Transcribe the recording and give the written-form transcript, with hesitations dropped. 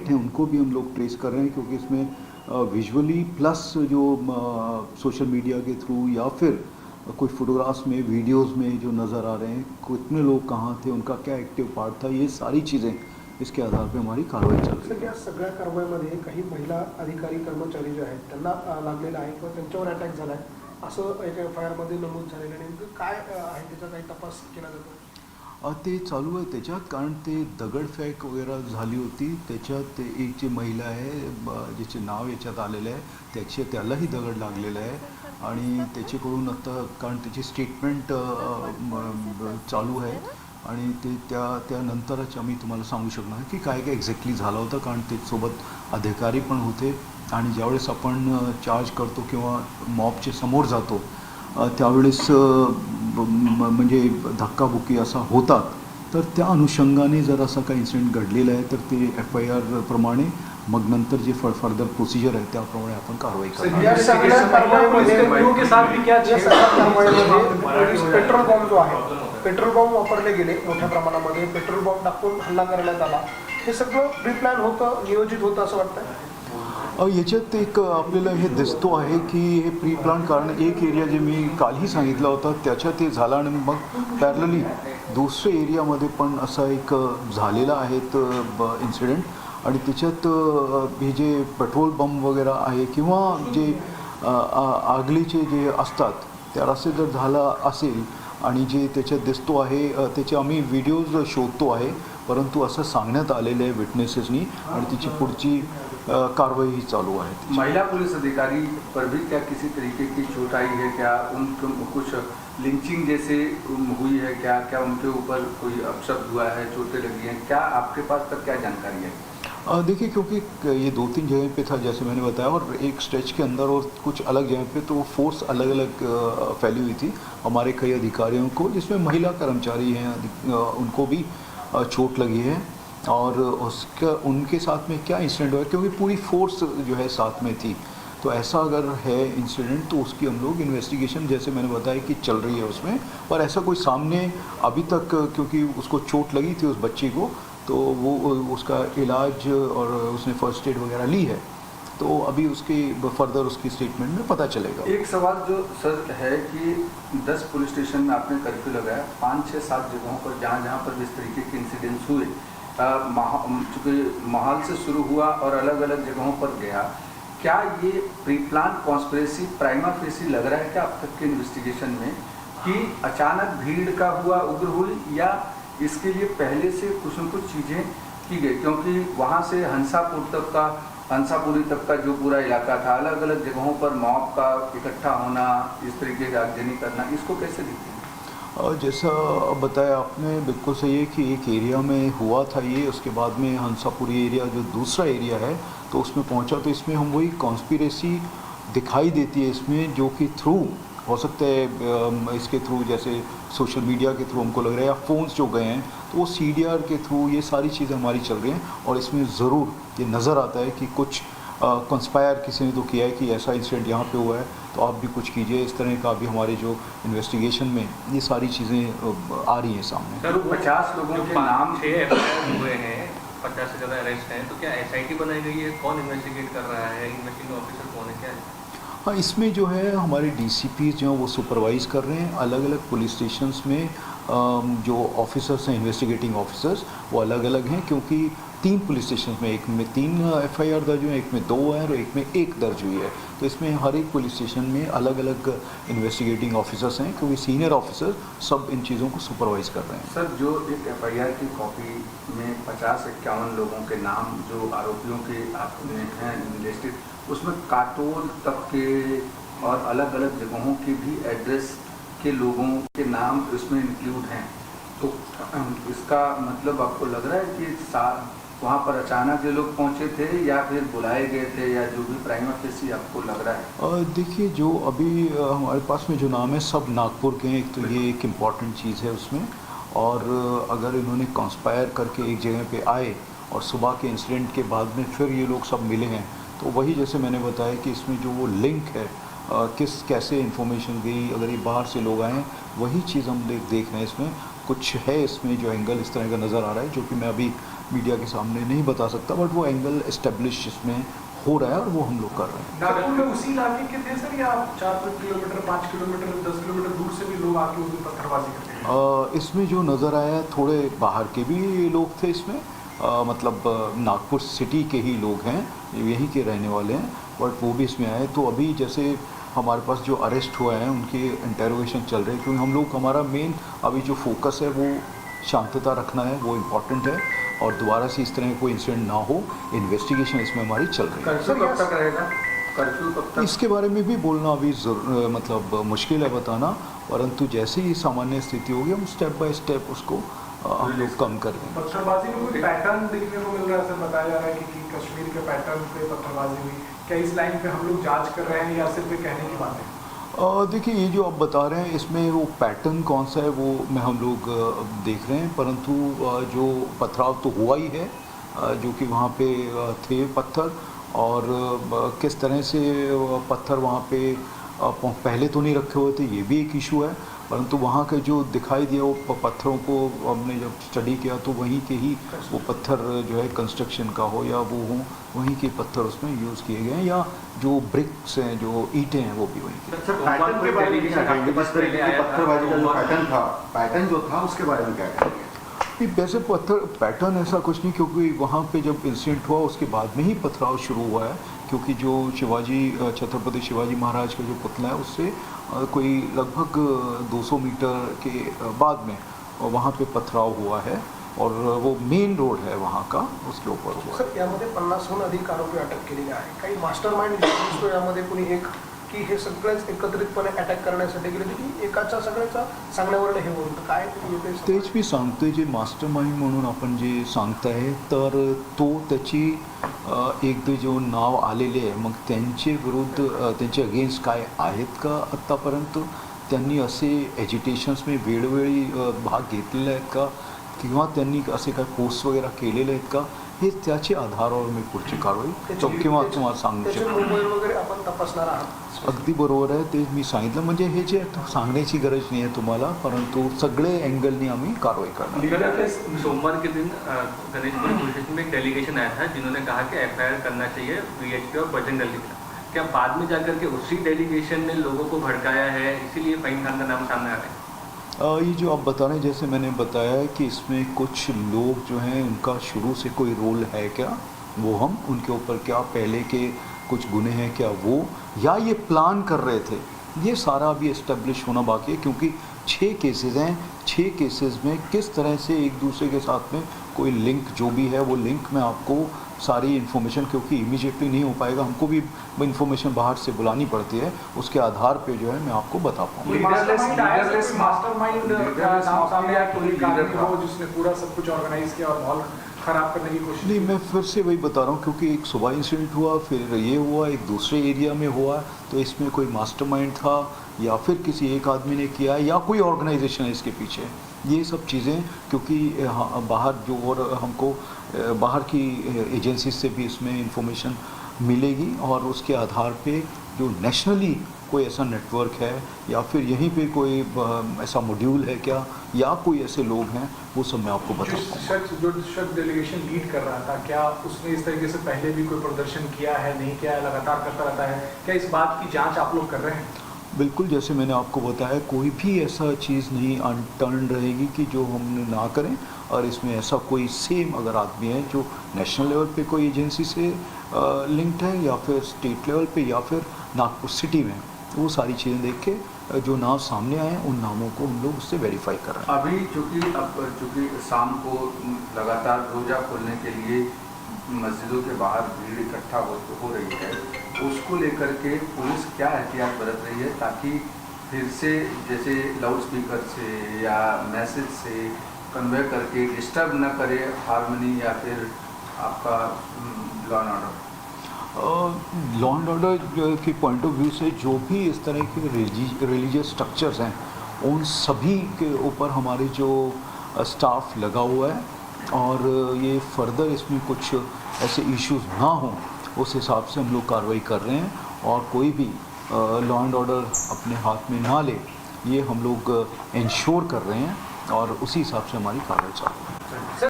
हैं उनको भी हम लोग ट्रेस कर रहे हैं, क्योंकि इसमें विजुअली प्लस जो सोशल मीडिया के थ्रू या फिर कोई फोटोग्राफ्स में, वीडियोस में जो नज़र आ रहे हैं, कितने लोग कहाँ थे, उनका क्या एक्टिव पार्ट था, ये सारी चीज़ें इसके आधार पे हमारी कार्रवाई चल रही है। या सगळ्या कारवाईमध्ये काही महिला अधिकारी कर्मचारी जे आहेत त्यांना लागलेला आहे किंवा त्यांच्यावर अटॅक झाला आहे असं एक FIR मध्ये नमूद झालेलं आहे. नेमकं काय आहे, त्याचा काही तपास केला जातो? ते चालू आहे त्याच्यात, कारण ते दगडफेक वगैरे झाली होती त्याच्यात. एक जी महिला आहे जिचे नाव याच्यात आलेलं आहे, त्यालाही दगड लागलेला आहे आणि त्याच्याकडून आता, कारण त्याची स्टेटमेंट चालू आहे आणि ते त्यानंतरच आम्ही तुम्हाला सांगू शकणार की काय काय एक्झॅक्टली झालं होतं, कारण त्याच्यासोबत अधिकारी पण होते. आणि ज्यावेळेस आपण चार्ज करतो किंवा मॉबच्या समोर जातो त्यावेळेस म्हणजे धक्काबुक्की असा होतात, तर त्या अनुषंगाने जर असा काही इन्सिडेंट घडलेला आहे तर ते FIR प्रमाणे मग नंतर जे फर्दर प्रोसिजर आहे त्याप्रमाणे आपण कारवाई करणार. या सगळ्या कारवाईमध्ये पेट्रोल बॉम्ब जो आहे, पेट्रोल बॉम्ब वापरले गेले मोठ्या प्रमाणामध्ये, पेट्रोल बॉम्ब टाकून हल्ला करण्यात आला, हे सगळं प्री प्लॅन होतं, नियोजित होतं असं वाटतं? याच्यात एक आपल्याला हे दिसतो आहे की हे प्री प्लॅन, कारण एक एरिया जे मी कालही सांगितलं होतं त्याच्यात ते झालं आणि मग पॅरलली दुसऱ्या एरियामध्ये पण असा एक झालेला आहे इन्सिडेंट. आणि त्याच्यात हे जे पेट्रोल बंब वगैरे आहे किंवा जे आगलीचे जे असतात त्या रस्ते जर झाला असेल आणि जे त्याच्यात दिसतो आहे त्याचे आम्ही व्हिडिओज शोधतो आहे, परंतु असं सांगण्यात आलेलं आहे विटनेसेसनी आणि तिची पुढची कार्रवाई ही चालू है। महिला पुलिस अधिकारी पर भी क्या किसी तरीके की चोट आई है? क्या उनको कुछ लिंचिंग जैसे हुई है? क्या उनके ऊपर कोई अपशब्द हुआ है, चोटें लगी हैं? क्या आपके पास तक क्या जानकारी है? देखिए, क्योंकि ये 2-3 जगह पे था जैसे मैंने बताया, और एक स्ट्रेच के अंदर और कुछ अलग जगह पे, तो फोर्स अलग अलग फैली हुई थी हमारे कई अधिकारियों को, जिसमें महिला कर्मचारी हैं उनको भी चोट लगी है। और उसका उनके साथ में क्या इंसिडेंट हुआ, क्योंकि पूरी फोर्स जो है साथ में थी, तो ऐसा अगर है इंसिडेंट तो उसकी हम लोग इन्वेस्टिगेशन जैसे मैंने बताया कि चल रही है उसमें। पर ऐसा कोई सामने अभी तक, क्योंकि उसको चोट लगी थी उस बच्ची को, तो वो उसका इलाज और उसने फर्स्ट एड वगैरह ली है, तो अभी उसकी फर्दर उसकी स्टेटमेंट में पता चलेगा। एक सवाल जो सर है कि 10 पुलिस स्टेशन में आपने कर्फ्यू लगाया, 5, 6, 7 जगहों पर जहाँ पर इस तरीके के इंसिडेंट्स हुए, चूँकि माहौल से शुरू हुआ और अलग अलग जगहों पर गया, क्या ये pre plan conspiracy prima facie लग रहा है क्या अब तक के इन्वेस्टिगेशन में, कि अचानक भीड़ का हुआ उग्र हुई, या इसके लिए पहले से कुछ न कुछ चीज़ें की गई? क्योंकि वहाँ से हंसापुरी तक का जो पूरा इलाका था, अलग अलग जगहों पर मॉब का इकट्ठा होना, इस तरीके का आगजनी करना, इसको कैसे देखते हैं? जैसा बताया आपने बिल्कुल सही है कि एक एरिया में हुआ था ये, उसके बाद में हंसापुरी एरिया जो दूसरा एरिया है तो उसमें पहुंचा, तो इसमें हम वही कॉन्स्पिरेसी दिखाई देती है इसमें, जो कि थ्रू हो सकता है इसके थ्रू, जैसे सोशल मीडिया के थ्रू हमको लग रहा है, या फ़ोन्स जो गए हैं तो वो CDR के थ्रू ये सारी चीज़ें हमारी चल रही हैं, और इसमें ज़रूर ये नज़र आता है कि कुछ कंस्पायर किसी ने तो किया है कि ऐसा इंसिडेंट यहाँ पे हुआ है तो आप भी कुछ कीजिए, इस तरह का भी हमारे जो इन्वेस्टिगेशन में ये सारी चीज़ें आ रही हैं सामने। सर 50 लोगों के नाम 6 FIR हुए हैं, 50 से ज़्यादा अरेस्ट हैं, तो क्या SIT बनाई गई है? कौन इन्वेस्टिगेट कर रहा है? इन्वेस्टिगेटिंग ऑफिसर कौन है, क्या है? हाँ, इसमें जो है हमारे DCP जो हैं वो सुपरवाइज़ कर रहे हैं अलग अलग पुलिस स्टेशंस में। जो ऑफिसर्स हैं, इन्वेस्टिगेटिंग ऑफिसर्स, वो अलग अलग हैं, क्योंकि 3 पुलिस स्टेशन में, एक में 3 FIR दर्ज हुए हैं, एक में 2 हैं और एक में 1 दर्ज हुई है, तो इसमें हर एक पुलिस स्टेशन में अलग अलग इन्वेस्टिगेटिंग ऑफिसर्स हैं, क्योंकि सीनियर ऑफिसर सब इन चीज़ों को सुपरवाइज़ कर रहे हैं। सर जो एक FIR की कॉपी में 50-51 लोगों के नाम जो आरोपियों के आपने हैं लिस्टेड, उसमें काटोल तक के और अलग अलग जगहों के भी एड्रेस के लोगों के नाम इसमें इंक्लूड हैं, तो इसका मतलब आपको लग रहा है कि वहाँ पर अचानक ये लोग पहुँचे थे या फिर बुलाए गए थे, या जो भी प्राइमा फेसी आपको लग रहा है? देखिए, जो अभी हमारे पास में जो नाम है सब नागपुर के हैं, एक तो ये एक इम्पॉर्टेंट चीज़ है उसमें, और अगर इन्होंने कॉन्स्पायर करके एक जगह पे आए और सुबह के इंसिडेंट के बाद में फिर ये लोग सब मिले हैं, तो वही जैसे मैंने बताया कि इसमें जो वो लिंक है, कैसे इन्फॉर्मेशन गई, अगर ये बाहर से लोग आए हैं, वही चीज़ हम देख रहे हैं। इसमें कुछ है, इसमें जो एंगल इस तरह का नज़र आ रहा है, जो कि मैं अभी मीडिया के सामने नहीं बता सकता, बट वो एंगल एस्टेब्लिश इसमें हो रहा है और वो हम लोग कर रहे हैं। नागपुर में उसी इलाके के थे सर, या 4 किलोमीटर 5 किलोमीटर 10 किलोमीटर दूर से भी लोग आके उस दिन पत्थरबाजी करते हैं? इसमें जो नज़र आया थोड़े बाहर के भी लोग थे इसमें, मतलब नागपुर सिटी के ही लोग हैं, यहीं के रहने वाले हैं, बट वो भी इसमें आए। तो अभी जैसे हमारे पास जो अरेस्ट हुआ है उनके इंटेरोगेशन चल रहे हैं, क्योंकि हम लोग हमारा मेन अभी जो फोकस है वो शांतता रखना है, वो इम्पॉर्टेंट है, और दोबारा से इस तरह का कोई इंसिडेंट ना हो। इन्वेस्टिगेशन इसमें हमारी चल रही है। कर्फ्यू कब तक रहेगा? कर्फ्यू कब तक? इसके बारे में भी बोलना अभी मतलब मुश्किल है बताना, परंतु जैसे ही सामान्य स्थिति होगी हम स्टेप बाय स्टेप उसको हम लोग कम कर देंगे। पत्थरबाजी में कोई पैटर्न देखने को मिल रहा है सर? बताया जा रहा है कि कश्मीर के पैटर्न पे पत्थरबाजी हुई, क्या इस लाइन पे हम लोग जांच कर रहे हैं या सिर्फ ये कहने की बात है? देखिए, ये जो आप बता रहे हैं इसमें वो पैटर्न कौन सा है वो में हम लोग देख रहे हैं, परंतु जो पथराव तो हुआ ही है, जो कि वहाँ पे थे पत्थर, और किस तरह से पत्थर वहाँ पे पहले तो नहीं रखे हुए थे, ये भी एक इशू है, परंतु वहाँ के जो दिखाई दिया वो पत्थरों को हमने जब स्टडी किया तो वहीं के ही वो पत्थर जो है कंस्ट्रक्शन का हो या वो हो, वहीं के पत्थर उसमें यूज़ किए गए हैं, या जो ब्रिक्स हैं, जो ईंटें हैं, वो भी वहीं की। अच्छा, पैटर्न के बारे में क्या कहेंगे? जिस तरीके की पत्थरबाजी का जो पैटर्न जो था उसके बारे में क्या कहेंगे? नहीं, वैसे पैटर्न ऐसा कुछ नहीं, क्योंकि वहाँ पे जब इंसिडेंट हुआ उसके बाद में ही पथराव शुरू हुआ है, क्योंकि जो छत्रपति शिवाजी महाराज का जो पुतला है उससे कोई लगभग 200 मीटर के बाद में वहाँ पे पथराव हुआ है, और वो मेन रोड है वहाँ का, उसके ऊपर हुआ है। सर, यामध्ये 50हून अधिक आरोपी अटक केलेले आहे. काही मास्टरमाइंड दिसतो यामध्ये कुणी एक, की हे सगळेच एकत्रितपणे अटॅक करण्यासाठी गेले, की एकाच्या सगळ्याचा सांगण्यावरून हे होऊन काय येते? तेच मी सांगतोय, जे मास्टरमाइंड म्हणून आपण जे सांगताय, तर तो त्याची एक जो नाव आलेले आहे, मग त्यांचे विरुद्ध त्यांचे अगेन्स्ट काय आहेत का आत्तापर्यंत? त्यांनी असे एजिटेशन्स में वेळोवेळी भाग घेतलेले आहेत का, किंवा त्यांनी असे काय पोस्ट वगैरे केलेले आहेत का, हे त्याचे आधारावर मी पुढची कारवाई किंवा तुम्हाला सांगू त्याचे शकतो. मोबाईल वगैरे आपण तपासणार आहात? अगदी बरोबर आहे, ते मी सांगितलं. म्हणजे हे जे सांगण्याची गरज नहीं है तुम्हाला, परंतु सगळे एंगलनी आम्ही कारवाई करणार. सोमवार के दिन गणेशपुरी पुलिस स्टेशन में एक डेलीगेशन आया था जिन्होंने कहा कि एफआईआर करना चाहिए वीएचपी और बजरंग दल के खिलाफ। क्या बाद में जाकर के उसी डेलीगेशन ने लोगों को भड़काया है, इसीलिए फ़हीम खान का नाम सामने आ रहा है? ये जो आप बता रहे हैं, जैसे मैंने बताया है कि इसमें कुछ लोग जो हैं उनका शुरू से कोई रोल है क्या, वो हम उनके ऊपर क्या पहले के कुछ गुने हैं क्या वो, या ये प्लान कर रहे थे, ये सारा अभी इस्टेब्लिश होना बाकी है, क्योंकि 6 केसेस हैं, 6 केसेस में किस तरह से एक दूसरे के साथ में कोई लिंक जो भी है वो लिंक में आपको सारी इन्फॉर्मेशन, क्योंकि इमीडिएटली नहीं हो पाएगा, हमको भी इन्फॉर्मेशन बाहर से बुलानी पड़ती है, उसके आधार पे जो है मैं आपको बता पाऊँगा। मास्टरमाइंड का नाम सामने आया, कोई आदमी हो जिसने पूरा सब कुछ ऑर्गेनाइज किया और माहौल खराब करने की कोशिश? नहीं, मैं फिर से वही बता रहा हूँ, क्योंकि एक सुबह इंसिडेंट हुआ, फिर ये हुआ, एक दूसरे एरिया में हुआ, तो इसमें कोई मास्टरमाइंड था या फिर किसी एक आदमी ने किया या कोई ऑर्गेनाइजेशन है इसके पीछे, ये सब चीज़ें, क्योंकि बाहर जो और हमको बाहर की एजेंसी से भी इसमें इंफॉर्मेशन मिलेगी, और उसके आधार पे जो नेशनली कोई ऐसा नेटवर्क है या फिर यहीं पे कोई ऐसा मॉड्यूल है क्या, या कोई ऐसे लोग हैं, वो सब मैं आपको बता दूँगा। जो शख्स डेलीगेशन लीड कर रहा था, क्या उसने इस तरीके से पहले भी कोई प्रदर्शन किया है, नहीं किया है, लगातार करता रहता है? क्या इस बात की जांच आप लोग कर रहे हैं? बिल्कुल, जैसे मैंने आपको बताया, कोई भी ऐसा चीज़ नहीं अनटर्न रहेगी कि जो हम ना करें, और इसमें ऐसा कोई सेम अगर आदमी है जो नेशनल लेवल पे कोई एजेंसी से लिंक्ड है या फिर स्टेट लेवल पे या फिर नागपुर सिटी में, वो सारी चीज़ें देख के जो नाम सामने आए हैं उन नामों को हम लोग उससे वेरीफाई कर रहे हैं। अभी चूँकि शाम को लगातार रोज़ा खोलने के लिए मस्जिदों के बाहर भीड़ इकट्ठा हो रही है, उसको लेकर के पुलिस क्या एहतियात बरत रही है, ताकि फिर से जैसे लाउड स्पीकर से या मैसेज से कन्वे करके डिस्टर्ब न करे हारमोनी या फिर आपका law and order? Law and order के पॉइंट ऑफ व्यू से जो भी इस तरह के रिलीजियस स्ट्रक्चर्स हैं, उन सभी के ऊपर हमारे जो स्टाफ लगा हुआ है, और ये फर्दर इसमें कुछ ऐसे इश्यूज ना हों उस हिसाब से हम लोग कार्रवाई कर रहे हैं, और कोई भी लॉ एंड ऑर्डर अपने हाथ में ना ले, ये हम लोग इंश्योर कर रहे हैं, और उसी हिसाब से हमारी कार्रवाई चल रही है।